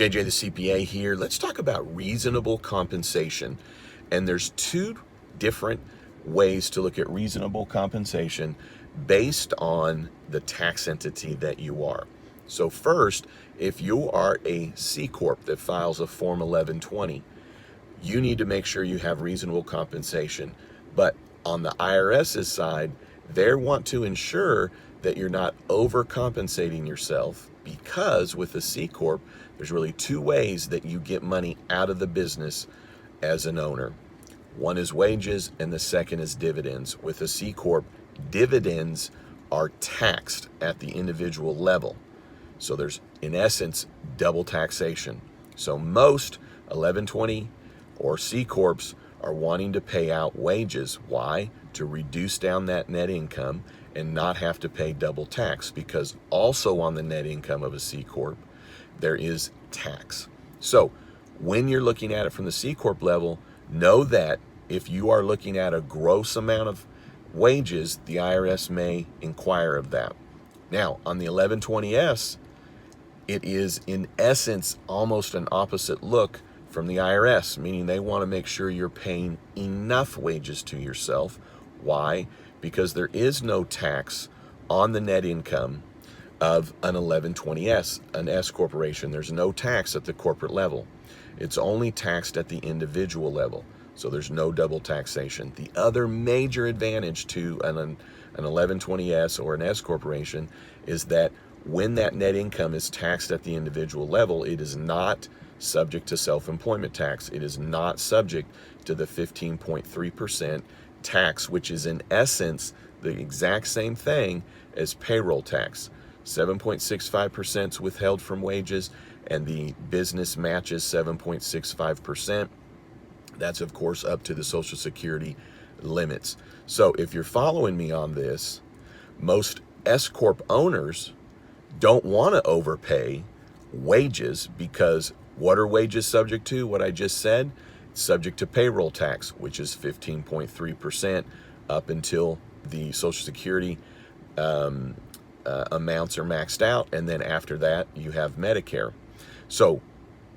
JJ the CPA here. Let's talk about reasonable compensation. And there's two different ways to look at reasonable compensation based on the tax entity that you are. So first, if you are a C Corp that files a Form 1120, you need to make sure you have reasonable compensation. But on the IRS's side, they want to ensure that you're not overcompensating yourself, because with a C Corp, there's really two ways that you get money out of the business as an owner. One is wages and the second is dividends. With a C Corp, dividends are taxed at the individual level. So there's, in essence, double taxation. So most 1120 or C Corps are wanting to pay out wages. Why? To reduce down that net income and not have to pay double tax, because also on the net income of a C Corp, there is tax. So when you're looking at it from the C Corp level, know that if you are looking at a gross amount of wages, the IRS may inquire of that. Now, on the 1120S, it is in essence almost an opposite look from the IRS, meaning they want to make sure you're paying enough wages to yourself. Why? Because there is no tax on the net income of an 1120S, an S corporation. There's no tax at the corporate level. It's only taxed at the individual level. So there's no double taxation. The other major advantage to an 1120S or an S corporation is that when that net income is taxed at the individual level, it is not subject to self-employment tax. It is not subject to the 15.3% tax, which is in essence the exact same thing as payroll tax. 7.65% is withheld from wages, and the business matches 7.65%. That's, of course, up to the Social Security limits. So if you're following me on this, most S Corp owners don't want to overpay wages, because what are wages subject to? What I just said, it's subject to payroll tax, which is 15.3% up until the Social Security amounts are maxed out, and then after that you have Medicare. So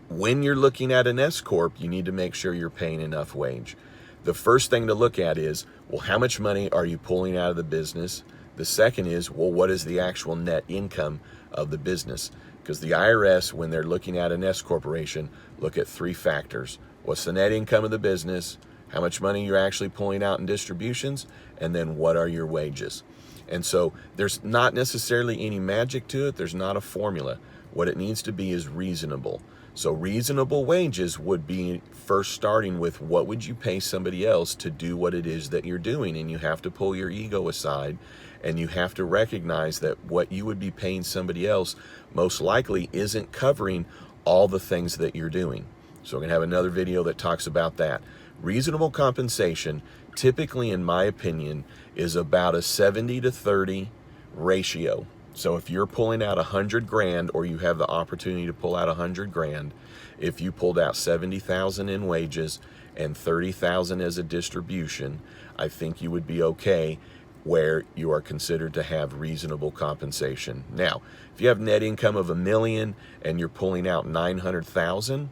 when you're looking at an S Corp, you need to make sure you're paying enough wage. The first thing to look at is, well, how much money are you pulling out of the business? The second is, well, what is the actual net income of the business? Because the IRS, when they're looking at an S corporation, look at three factors. What's the net income of the business? How much money you're actually pulling out in distributions? And then what are your wages? And so there's not necessarily any magic to it. There's not a formula. What it needs to be is reasonable. So reasonable wages would be first starting with, what would you pay somebody else to do what it is that you're doing? And you have to pull your ego aside, and you have to recognize that what you would be paying somebody else most likely isn't covering all the things that you're doing. So we're going to have another video that talks about that. Reasonable compensation, typically, in my opinion, is about a 70-30 ratio. So if you're pulling out 100 grand, or you have the opportunity to pull out 100 grand, if you pulled out 70,000 in wages and 30,000 as a distribution, I think you would be okay, where you are considered to have reasonable compensation. Now, if you have net income of $1 million and you're pulling out 900,000,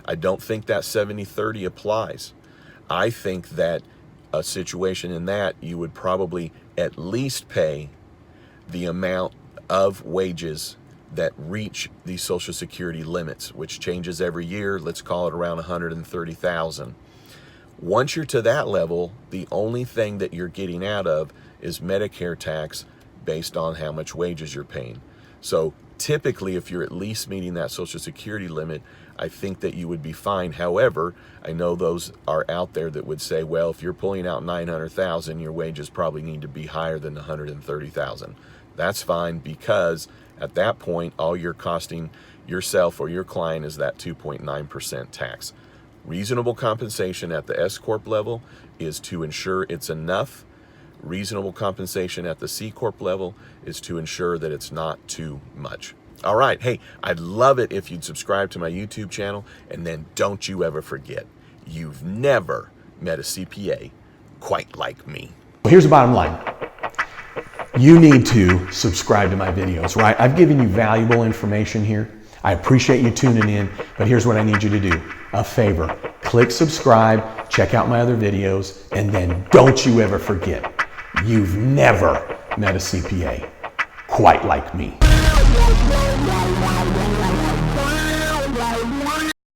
I don't think that 70-30 applies. I think that a situation in that, you would probably at least pay the amount of wages that reach the Social Security limits, which changes every year. Let's call it around 130,000. Once you're to that level, the only thing that you're getting out of is Medicare tax based on how much wages you're paying. So typically, if you're at least meeting that Social Security limit, I think that you would be fine. However, I know those are out there that would say, well, if you're pulling out 900,000, your wages probably need to be higher than 130,000. That's fine, because at that point, all you're costing yourself or your client is that 2.9% tax. Reasonable compensation at the S Corp level is to ensure it's enough. Reasonable compensation at the C Corp level is to ensure that it's not too much. All right. Hey, I'd love it if you'd subscribe to my YouTube channel, and then don't you ever forget, you've never met a CPA quite like me. Here's the bottom line. You need to subscribe to my videos, right? I've given you valuable information here. I appreciate you tuning in, but here's what I need you to do. A favor, click subscribe, check out my other videos, and then don't you ever forget, you've never met a CPA quite like me.